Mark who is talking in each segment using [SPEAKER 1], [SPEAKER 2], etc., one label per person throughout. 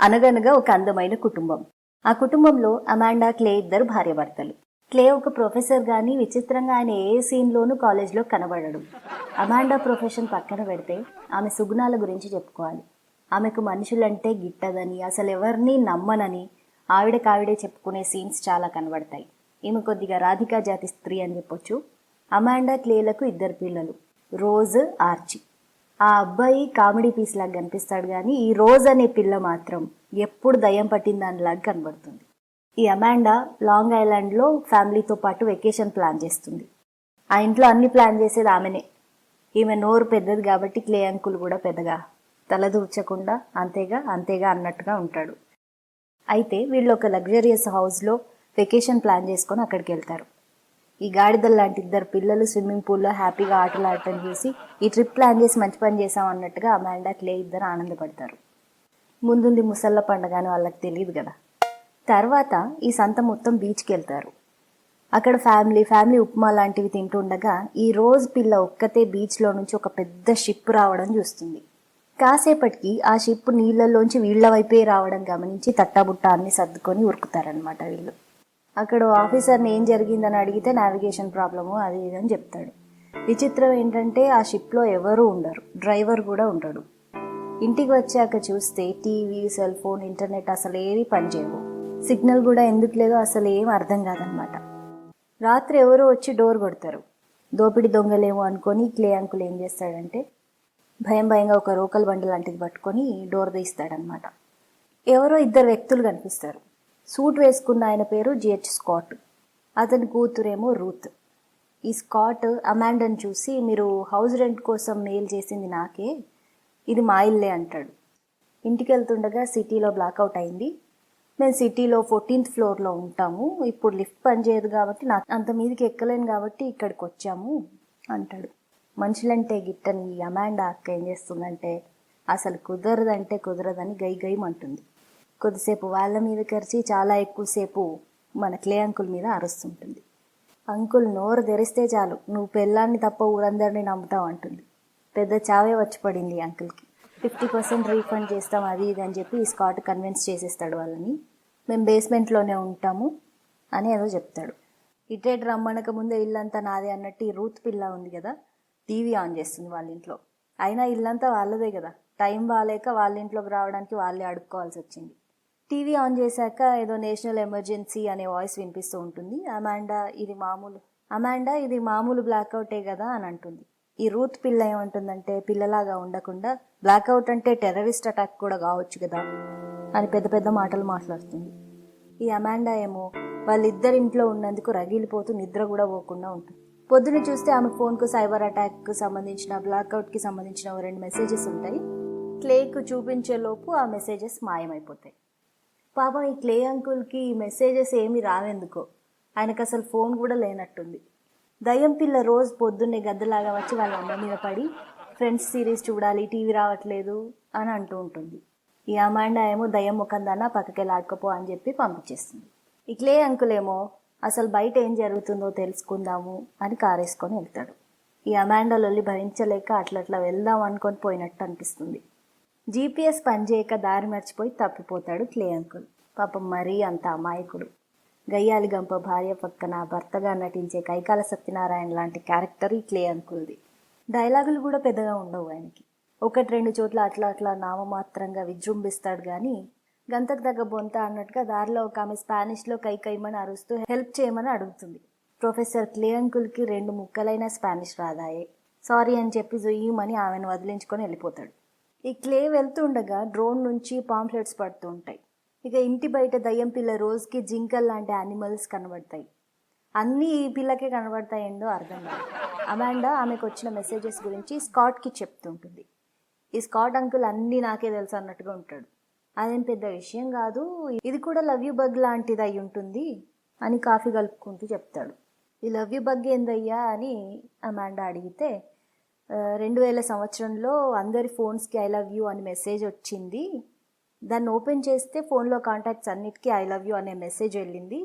[SPEAKER 1] అనగనగా ఒక అందమైన కుటుంబం. ఆ కుటుంబంలో అమాండా, క్లే ఇద్దరు భార్యాభర్తలు. క్లే ఒక ప్రొఫెసర్ గాని విచిత్రంగా ఆయన ఏ సీన్లోనూ కాలేజ్లో కనబడడు. అమాండా ప్రొఫెషన్ పక్కన పెడితే ఆమె సుగుణాల గురించి చెప్పుకోవాలి. ఆమెకు మనుషులంటే గిట్టదని, అసలు ఎవరిని నమ్మనని ఆవిడకావిడే చెప్పుకునే సీన్స్ చాలా కనబడతాయి. ఈమె కొద్దిగా రాధికా జాతి స్త్రీ అని చెప్పొచ్చు. అమాండా, క్లేలకు ఇద్దరు పిల్లలు, రోజ్, ఆర్చి. ఆ అబ్బాయి కామెడీ పీస్ లాగా కనిపిస్తాడు కానీ ఈ రోజ్ అనే పిల్ల మాత్రం ఎప్పుడు దయ్యం పట్టిన దానిలాగా కనబడుతుంది. ఈ అమాండా లాంగ్ ఐలాండ్లో ఫ్యామిలీతో పాటు వెకేషన్ ప్లాన్ చేస్తుంది. ఆ ఇంట్లో అన్ని ప్లాన్ చేసేది ఆమెనే. ఈమె నోరు పెద్దది కాబట్టి క్లే అంకుల్ కూడా పెద్దగా తలదూర్చకుండా అంతేగా అంతేగా అన్నట్టుగా ఉంటాడు. అయితే వీళ్ళు ఒక లగ్జరియస్ హౌస్లో వెకేషన్ ప్లాన్ చేసుకొని అక్కడికి వెళ్తారు. ఈ గాడిదల్ లాంటి ఇద్దరు పిల్లలు స్విమ్మింగ్ పూల్లో హ్యాపీగా ఆటలు ఆడటం చూసి ఈ ట్రిప్ ప్లాన్ చేసి మంచి పని చేసాం అన్నట్టుగా అమాండా, క్లే ఇద్దరు ఆనందపడతారు. ముందుంది ముసళ్ళ పండుగ అని వాళ్ళకి తెలియదు కదా. తర్వాత ఈ సంత మొత్తం బీచ్కి వెళ్తారు. అక్కడ ఫ్యామిలీ ఉప్మా లాంటివి తింటుండగా ఈ రోజ్ పిల్ల ఒక్కతే బీచ్లో నుంచి ఒక పెద్ద షిప్ రావడం చూస్తుంది. కాసేపటికి ఆ షిప్ నీళ్ళల్లోంచి వీళ్ల వైపే రావడం గమనించి తట్టాబుట్ట అన్ని సర్దుకొని ఉరుకుతారనమాట వీళ్ళు. అక్కడ ఆఫీసర్ని ఏం జరిగిందని అడిగితే నావిగేషన్ ప్రాబ్లము అది ఇదని చెప్తాడు. విచిత్రం ఏంటంటే ఆ షిప్లో ఎవరూ ఉండరు, డ్రైవర్ కూడా ఉండడు. ఇంటికి వచ్చాక చూస్తే టీవీ, సెల్ ఫోన్, ఇంటర్నెట్ అసలు ఏవి పనిచేయవు. సిగ్నల్ కూడా ఎందుకు లేదో అసలు ఏం అర్థం కాదనమాట. రాత్రి ఎవరో వచ్చి డోర్ కొడతారు. దోపిడి దొంగలేమో అనుకొని క్లే అంకుల్ ఏం చేస్తాడంటే భయంగా ఒక రోకల్ బండి లాంటిది పట్టుకొని డోర్ తీస్తాడనమాట. ఎవరో ఇద్దరు వ్యక్తులు కనిపిస్తారు. సూట్ వేసుకున్న ఆయన పేరు జిహెచ్ స్కాట్, అతని కూతురేమో రూత్. ఈ స్కాట్ అమాండాని చూసి మీరు హౌస్ రెంట్ కోసం మెయిల్ చేసింది నాకే, ఇది మా ఇల్లే అంటాడు. ఇంటికి వెళ్తుండగా సిటీలో బ్లాక్అవుట్ అయింది, మేము సిటీలో 14th ఫ్లోర్లో ఉంటాము, ఇప్పుడు లిఫ్ట్ పనిచేయదు కాబట్టి నాకు అంత మీదకి ఎక్కలేను కాబట్టి ఇక్కడికి వచ్చాము అంటాడు. మనుషులంటే గిట్టని ఈ అమాండా అక్క ఏం చేస్తుందంటే అసలు కుదరదంటే కుదరదని గైమంటుంది. కొద్దిసేపు వాళ్ళ మీద కరిచి చాలా ఎక్కువసేపు మన క్లే అంకుల్ మీద అరుస్తుంటుంది. అంకుల్ నోరు తెరిస్తే చాలు నువ్వు పెళ్ళాన్ని తప్ప ఊరందరినీ నమ్ముతావు అంటుంది. పెద్ద చావే వచ్చి పడింది అంకుల్కి. 50% రీఫండ్ చేస్తాం అది ఇది అని చెప్పి ఈ స్కాట్ కన్విన్స్ చేసేస్తాడు వాళ్ళని. మేము బేస్మెంట్లోనే ఉంటాము అని ఏదో చెప్తాడు. ఇటేట్ రమ్మనక ముందే ఇల్లంతా నాదే అన్నట్టు ఈ రూత్ పిల్ల ఉంది కదా, టీవీ ఆన్ చేస్తుంది వాళ్ళ ఇంట్లో. అయినా ఇల్లంతా వాళ్ళదే కదా, టైం బాగాలేక వాళ్ళ ఇంట్లోకి రావడానికి వాళ్ళే అడుక్కోవాల్సి వచ్చింది. టీవీ ఆన్ చేశాక ఏదో నేషనల్ ఎమర్జెన్సీ అనే వాయిస్ వినిపిస్తూ ఉంటుంది. అమాండా ఇది మామూలు బ్లాక్అవుటే కదా అని అంటుంది. ఈ రూత్ పిల్ల ఏమంటుందంటే పిల్లలాగా ఉండకుండా బ్లాక్అవుట్ అంటే టెర్రరిస్ట్ అటాక్ కూడా కావచ్చు కదా అని పెద్ద పెద్ద మాటలు మాట్లాడుతుంది. ఈ అమాండా ఏమో వాళ్ళిద్దరింట్లో ఉన్నందుకు రగిలిపోతూ నిద్ర కూడా పోకుండా ఉంటుంది. పొద్దున చూస్తే ఆమె ఫోన్కు సైబర్ అటాక్కు సంబంధించిన, బ్లాక్అవుట్కి సంబంధించిన 2 మెసేజెస్ ఉంటాయి. క్లేకు చూపించే లోపు ఆ మెసేజెస్ మాయమైపోతాయి. పాపం ఈ క్లే అంకుల్కి ఈ మెసేజెస్ ఏమి రావెందుకో, ఆయనకు అసలు ఫోన్ కూడా లేనట్టుంది. దయ్యం పిల్ల రోజు పొద్దున్నే గద్దలాగా వచ్చి వాళ్ళ అమ్మ మీద పడి ఫ్రెండ్స్ సిరీస్ చూడాలి, టీవీ రావట్లేదు అని అంటూ ఉంటుంది. ఈ అమాండా ఏమో దయ్యం ముఖందానా పక్కకెళ్ళి ఆడుకోపో అని చెప్పి పంపించేస్తుంది. ఈ క్లే అంకుల్ ఏమో అసలు బయట ఏం జరుగుతుందో తెలుసుకుందాము అని కారేసుకొని వెళ్తాడు. ఈ అమాండా లొల్లి భరించలేక అట్లా వెళ్దాం అనుకొని పోయినట్టు అనిపిస్తుంది. GPS పనిచేయక దారి మర్చిపోయి తప్పిపోతాడు క్లే అంకుల్. పాపం మరీ అంత అమాయకుడు. గయ్యాలి గంప భార్య పక్కన భర్తగా నటించే కైకాల సత్యనారాయణ లాంటి క్యారెక్టర్ ఈ క్లే అంకుల్ది. డైలాగులు కూడా పెద్దగా ఉండవు ఆయనకి. 1-2 చోట్ల అట్లా నామమాత్రంగా విజృంభిస్తాడు కానీ గంతకు తగ్గ బొంత అన్నట్టుగా దారిలో ఒక ఆమె స్పానిష్లో కైమని అరుస్తూ హెల్ప్ చేయమని అడుగుతుంది. ప్రొఫెసర్ క్లే అంకుల్కి 2 ముక్కలైన స్పానిష్ రాదాయే, సారీ అని చెప్పి జొయ్యమని ఆమెను వదిలించుకొని వెళ్ళిపోతాడు. ఈ క్లే వెళ్తుండగా డ్రోన్ నుంచి పాంప్లెట్స్ పడుతూ ఉంటాయి. ఇక ఇంటి బయట దయ్యం పిల్ల రోజుకి జింకల్ లాంటి యానిమల్స్ కనబడతాయి. అన్నీ ఈ పిల్లకే కనబడతాయేందో అర్థం కాదు. అమాండా ఆమెకు వచ్చిన మెసేజెస్ గురించి స్కాట్కి చెప్తుంటుంది. ఈ స్కాట్ అంకుల్ అన్నీ నాకే తెలుసు అన్నట్టుగా ఉంటాడు. అదేం పెద్ద విషయం కాదు, ఇది కూడా లవ్ యూ బగ్ లాంటిది అయి ఉంటుంది అని కాఫీ కలుపుకుంటూ చెప్తాడు. ఈ లవ్ యూ బగ్ ఏందయ్యా అని అమాండా అడిగితే 2000 సంవత్సరంలో అందరి ఫోన్స్కి ఐ లవ్ యూ అని మెసేజ్ వచ్చింది, దాన్ని ఓపెన్ చేస్తే ఫోన్లో కాంటాక్ట్స్ అన్నిటికీ ఐ లవ్ యూ అనే మెసేజ్ వెళ్ళింది,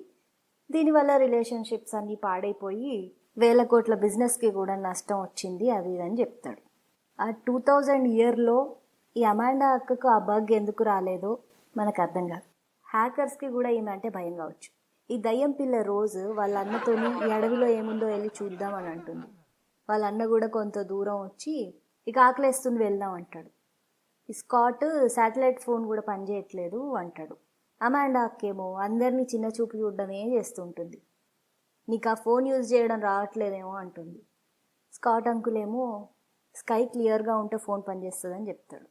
[SPEAKER 1] దీనివల్ల రిలేషన్షిప్స్ అన్నీ పాడైపోయి 1000 కోట్ల బిజినెస్కి కూడా నష్టం వచ్చింది అది అని చెప్తాడు. ఆ 2000 ఇయర్లో ఈ అమాండా అక్కకు ఆ బగ్ ఎందుకు రాలేదో మనకు అర్థం కాదు. హ్యాకర్స్కి కూడా ఈమె అంటే భయం కావచ్చు. ఈ దయ్యం పిల్ల రోజు వాళ్ళ అన్నతోని ఈ అడవిలో ఏముందో వెళ్ళి చూద్దామని అంటుంది. వాళ్ళ అన్న కూడా కొంత దూరం వచ్చి ఇక ఆకలేస్తుంది వెళ్దాం అంటాడు. ఈ స్కాట్ శాటిలైట్ ఫోన్ కూడా పనిచేయట్లేదు అంటాడు. అమాండా అక్కేమో అందరినీ చిన్న చూపు చూడడమే చేస్తుంటుంది. నీకు ఆ ఫోన్ యూజ్ చేయడం రావట్లేదేమో అంటుంది. స్కాట్ అంకులేమో స్కై క్లియర్గా ఉంటే ఫోన్ పనిచేస్తుందని చెప్తాడు.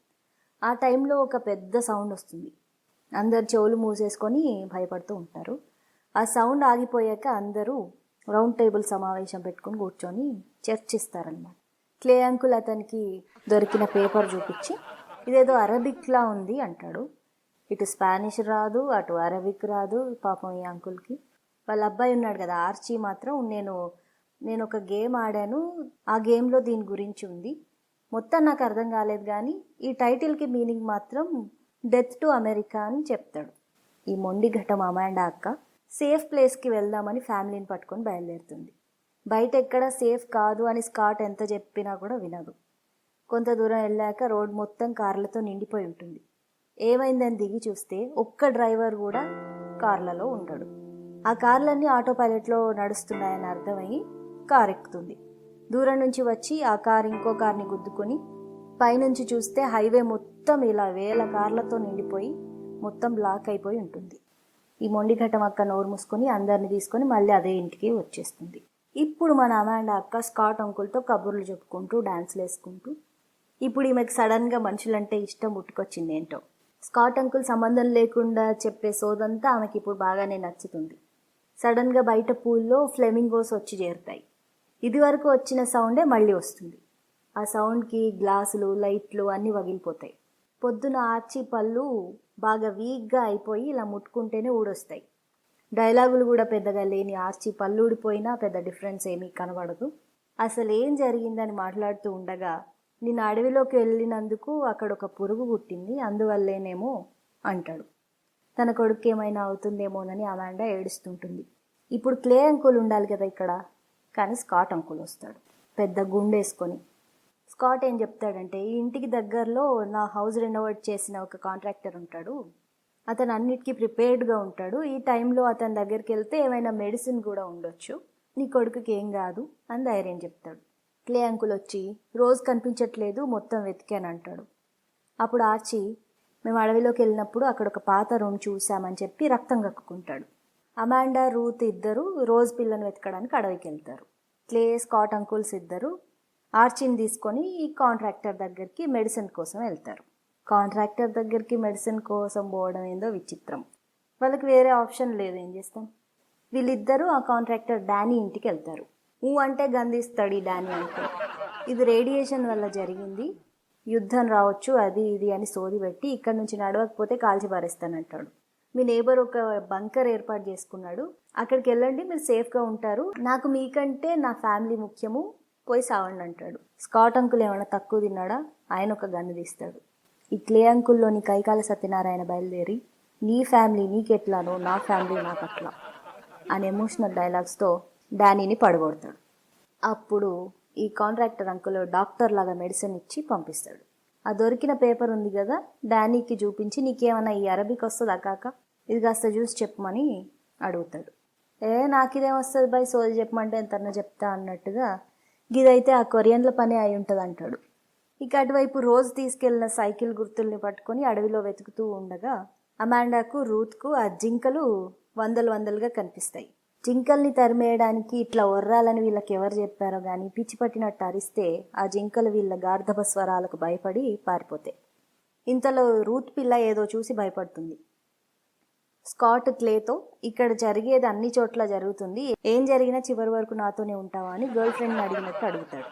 [SPEAKER 1] ఆ టైంలో ఒక పెద్ద సౌండ్ వస్తుంది. అందరు చెవులు మూసేసుకొని భయపడుతూ ఉంటారు. ఆ సౌండ్ ఆగిపోయాక అందరూ రౌండ్ టేబుల్ సమావేశం పెట్టుకొని కూర్చొని చర్చిస్తారనమాట. క్లే అంకుల్ అతనికి దొరికిన పేపర్ చూపించి ఇదేదో అరబిక్లా ఉంది అంటాడు. ఇటు స్పానిష్ రాదు, అటు అరబిక్ రాదు. పాపం ఈ అంకుల్కి వాళ్ళ అబ్బాయి ఉన్నాడు కదా ఆర్చీ మాత్రం నేను ఒక గేమ్ ఆడాను, ఆ గేమ్లో దీని గురించి ఉంది, మొత్తం నాకు అర్థం కాలేదు కానీ ఈ టైటిల్కి మీనింగ్ మాత్రం డెత్ టు అమెరికా అని చెప్తాడు. ఈ మొండి ఘటం అమాండా అక్క సేఫ్ ప్లేస్కి వెళ్దామని ఫ్యామిలీని పట్టుకొని బయలుదేరుతుంది. బయట ఎక్కడ సేఫ్ కాదు అని స్కాట్ ఎంత చెప్పినా కూడా వినదు. కొంత దూరం వెళ్ళాక రోడ్ మొత్తం కార్లతో నిండిపోయి ఉంటుంది. ఏమైందని దిగి చూస్తే ఒక్క డ్రైవర్ కూడా కార్లలో ఉండడు. ఆ కార్లన్నీ ఆటో పైలట్లో నడుస్తున్నాయని అర్థమయ్యి కార్ ఎక్కుతుంది. దూరం నుంచి వచ్చి ఆ కార్ ఇంకో కార్ని గుద్దుకొని పైనుంచి చూస్తే హైవే మొత్తం ఇలా వేల కార్లతో నిండిపోయి మొత్తం బ్లాక్ అయిపోయి ఉంటుంది. ఈ మొండి ఘటం అక్క నోరు మూసుకొని అందరిని తీసుకొని మళ్ళీ అదే ఇంటికి వచ్చేస్తుంది. ఇప్పుడు మన అమాండా అక్క స్కాట్ అంకుల్తో కబుర్లు చెప్పుకుంటూ డాన్స్లు వేసుకుంటూ ఇప్పుడు ఈమెకు సడన్గా మనుషులంటే ఇష్టం పుట్టుకొచ్చింది ఏంటో. స్కాట్ అంకుల్ సంబంధం లేకుండా చెప్పే సోదంతా ఆమెకి ఇప్పుడు బాగానే నచ్చుతుంది. సడన్గా బయట పూల్లో ఫ్లెమింగోస్ వచ్చి చేరుతాయి. ఇది వరకు వచ్చిన సౌండే మళ్ళీ వస్తుంది. ఆ సౌండ్కి గ్లాసులు లైట్లు అన్నీ పగిలిపోతాయి. పొద్దున ఆర్చి పళ్ళు బాగా వీక్గా అయిపోయి ఇలా ముట్టుకుంటేనే ఊడొస్తాయి. డైలాగులు కూడా పెద్దగా లేని ఆర్చి పళ్ళు ఊడిపోయినా పెద్ద డిఫరెన్స్ ఏమీ కనబడదు. అసలు ఏం జరిగిందని మాట్లాడుతూ ఉండగా నిన్న అడవిలోకి వెళ్ళినందుకు అక్కడ ఒక పురుగు పుట్టింది, అందువల్లేనేమో అంటాడు. తన కొడుకు ఏమైనా అవుతుందేమోనని అమాండా ఏడుస్తుంటుంది. ఇప్పుడు క్లే అంకుల్ ఉండాలి కదా ఇక్కడ, కానీ స్కాట్ అంకుల్ వస్తాడు పెద్ద గుండేసుకొని. స్కాట్ ఏం చెప్తాడంటే ఈ ఇంటికి దగ్గరలో నా హౌస్ రెనోవేట్ చేసిన ఒక కాంట్రాక్టర్ ఉంటాడు, అతను అన్నిటికీ ప్రిపేర్డ్గా ఉంటాడు, ఈ టైంలో అతని దగ్గరికి వెళ్తే ఏమైనా మెడిసిన్ కూడా ఉండొచ్చు, నీ కొడుకుకి ఏం కాదు అని ధైర్యం చెప్తాడు. క్లే అంకుల్ వచ్చి రోజు కనిపించట్లేదు మొత్తం వెతికాను అంటాడు. అప్పుడు ఆర్చి మేము అడవిలోకి వెళ్ళినప్పుడు అక్కడ ఒక పాత రూమ్ చూసామని చెప్పి రక్తం కక్కుకుంటాడు. అమాండా రూత్ ఇద్దరు రోజ్ పిల్లను వెతకడానికి అడవికి వెళ్తారు. క్లే స్కాట్ అంకుల్స్ ఇద్దరు ఆర్చిని తీసుకొని ఈ కాంట్రాక్టర్ దగ్గరికి మెడిసిన్ కోసం వెళ్తారు. కాంట్రాక్టర్ దగ్గరికి మెడిసిన్ కోసం పోవడం ఏందో విచిత్రం. వాళ్ళకి వేరే ఆప్షన్ లేదు, ఏం చేస్తాం. వీళ్ళిద్దరూ ఆ కాంట్రాక్టర్ డానీ ఇంటికి వెళ్తారు. అంటే గంధిస్తాడు ఈ డానీ అంకుల్. ఇది రేడియేషన్ వల్ల జరిగింది, యుద్ధం రావచ్చు అది ఇది అని సోది పెట్టి ఇక్కడి నుంచి నడవకపోతే కాల్చి పారేస్తానంటాడు. మీ నేబర్ ఒక బంకర్ ఏర్పాటు చేసుకున్నాడు, అక్కడికి వెళ్ళండి మీరు సేఫ్గా ఉంటారు, నాకు మీకంటే నా ఫ్యామిలీ ముఖ్యము, పోయి సావండి అంటాడు. స్కాట్ అంకుల్ ఏమైనా తక్కువ తిన్నాడా, ఆయన ఒక గన్ను తీస్తాడు. ఈ క్లే అంకుల్లోని కైకాల సత్యనారాయణ బయలుదేరి నీ ఫ్యామిలీ నీకెట్లానో నా ఫ్యామిలీ నాకట్లా అని ఎమోషనల్ డైలాగ్స్తో డానీని పడగొడతాడు. అప్పుడు ఈ కాంట్రాక్టర్ అంకుల్ డాక్టర్ లాగా మెడిసిన్ ఇచ్చి పంపిస్తాడు. ఆ దొరికిన పేపర్ ఉంది కదా డానీకి చూపించి నీకేమన్నా ఈ అరబిక్ వస్తుందా కాక, ఇది కాస్త చూసి చెప్పమని అడుగుతాడు. నాకిదేం వస్తుంది బై, సోది చెప్పమంటే ఎంతన్నా చెప్తా అన్నట్టుగా గిదైతే ఆ కొరియన్ల పనే అయి ఉంటుంది అంటాడు. ఇక అటువైపు రోజు తీసుకెళ్లిన సైకిల్ గుర్తుల్ని పట్టుకొని అడవిలో వెతుకుతూ ఉండగా అమాండాకు రూత్కు ఆ జింకలు వందలుగా కనిపిస్తాయి. జింకల్ని తరిమేయడానికి ఇట్లా ఒర్రాలని వీళ్ళకి ఎవరు చెప్పారో గానీ పిచ్చి పట్టినట్టు అరిస్తే ఆ జింకలు వీళ్ళ గార్ధప స్వరాలకు భయపడి పారిపోతాయి. ఇంతలో రూత్ పిల్ల ఏదో చూసి భయపడుతుంది. స్కాట్ క్లేతో ఇక్కడ జరిగేది అన్ని చోట్ల జరుగుతుంది, ఏం జరిగినా చివరి వరకు నాతోనే ఉంటావా అని గర్ల్ ఫ్రెండ్ని అడిగినట్టు అడుగుతాడు.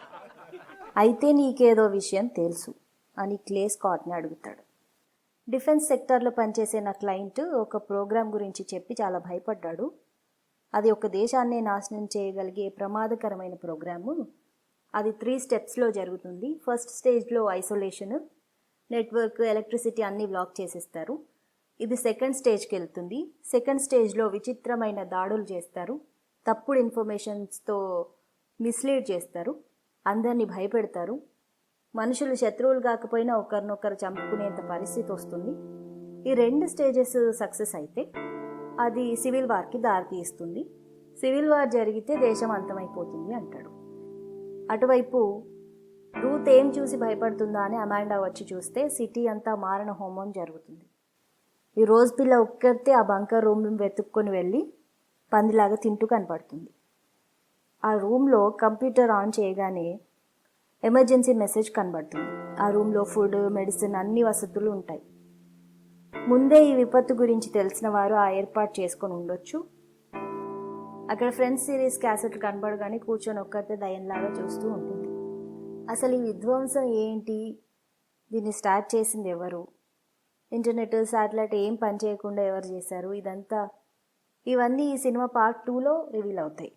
[SPEAKER 1] అయితే నీకేదో విషయం తెలుసు అని క్లే స్కాట్ని అడుగుతాడు. డిఫెన్స్ సెక్టార్లో పనిచేసే నా క్లయింట్ ఒక ప్రోగ్రాం గురించి చెప్పి చాలా భయపడ్డాడు. అది ఒక దేశాన్నే నాశనం చేయగలిగే ప్రమాదకరమైన ప్రోగ్రాము. అది 3 స్టెప్స్లో జరుగుతుంది. ఫస్ట్ స్టేజ్లో ఐసోలేషన్, నెట్వర్క్, ఎలక్ట్రిసిటీ అన్నీ బ్లాక్ చేసేస్తారు. ఇది సెకండ్ స్టేజ్కి వెళ్తుంది. సెకండ్ స్టేజ్లో విచిత్రమైన దాడులు చేస్తారు, తప్పుడు ఇన్ఫర్మేషన్స్తో మిస్లీడ్ చేస్తారు, అందరినీ భయపెడతారు, మనుషులు శత్రువులు కాకపోయినా ఒకరినొకరు చంపుకునేంత పరిస్థితి వస్తుంది. ఈ 2 స్టేజెస్ సక్సెస్ అయితే అది సివిల్ వార్కి దారితీస్తుంది. సివిల్ వార్ జరిగితే దేశం అంతమైపోతుంది అంటాడు. అటువైపు రూత్ ఏం చూసి భయపడుతుందా అని అమాండా వచ్చి చూస్తే సిటీ అంతా మారణ హోమం జరుగుతుంది. ఈ రోజ్ పిల్ల ఒక్కరితే ఆ బంకర్ రూమ్ వెతుక్కొని వెళ్ళి పందిలాగా తింటూ కనపడుతుంది. ఆ రూమ్లో కంప్యూటర్ ఆన్ చేయగానే ఎమర్జెన్సీ మెసేజ్ కనబడుతుంది. ఆ రూమ్లో ఫుడ్, మెడిసిన్ అన్ని వసతులు ఉంటాయి. ముందే ఈ విపత్తు గురించి తెలిసిన వారు ఆ ఏర్పాటు చేసుకొని ఉండొచ్చు. అక్కడ ఫ్రెండ్స్ సిరీస్ క్యాసెట్లు కనబడగానే కూర్చొని ఒక్కరితే దయ్యంలాగా చూస్తూ ఉంటుంది. అసలు ఈ విధ్వంసం ఏంటి, దీన్ని స్టార్ట్ చేసింది ఎవరు, ఇంటర్నెట్ శాటిలైట్ ఏం పని చేయకుండా ఎవరు చేశారు, ఇవన్నీ ఈ సినిమా పార్ట్ 2లో రివీల్ అవుతాయి.